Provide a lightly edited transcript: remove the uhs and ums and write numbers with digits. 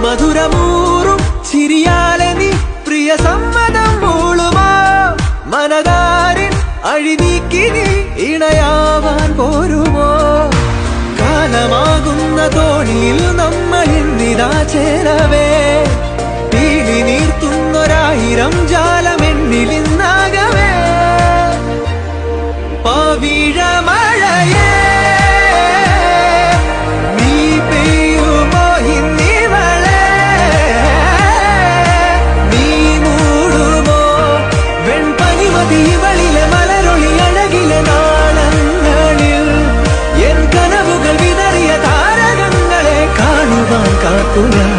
മധുരമൂറും ചിരിയാലെ നീ പ്രിയ സമ്മതം മൂളുമോ മനതാരിൻ അഴിനീക്കി നീ ഇണയാവാൻ പോരുമോ കാലമാകുന്ന തോണിയിൽ നമ്മൾ ഇന്നിതാ ചേരവേ പീലി നീർത്തുന്നൊരായിരം ജാലമെന്നിലിന്നാകവേ പവിഴമഴയേ നീ പെയ്യുമോ ഇന്നിവളെ നീ മൂടുമോ വെൺപനിമതി ഇവളിലെ മലരൊളി അഴകിലെ നാളങ്ങളിൽ എൻ കനവുകൾ വിതറിയ താരകങ്ങളെ കാണുവാൻ കാത്തു ഞാൻ